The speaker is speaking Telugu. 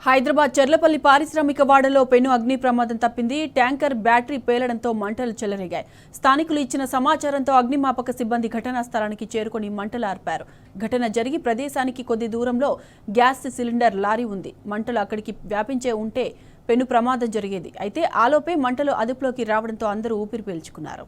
హైదరాబాద్ చెర్లపల్లి పారిశ్రామిక వాడలో పెను అగ్ని ప్రమాదం తప్పింది. ట్యాంకర్ బ్యాటరీ పేలడంతో మంటలు చెలరేగాయి. స్థానికులు ఇచ్చిన సమాచారంతో అగ్నిమాపక సిబ్బంది ఘటనా స్థలానికి చేరుకొని మంటలు ఆర్పారు. ఘటన జరిగి ప్రదేశానికి కొద్ది దూరంలో గ్యాస్ సిలిండర్ లారీ ఉంది. మంటలు అక్కడికి వ్యాపించే ఉంటే పెను ప్రమాదం జరిగేది. అయితే ఆలోపే మంటలు అదుపులోకి రావడంతో అందరూ ఊపిరి పీల్చుకున్నారు.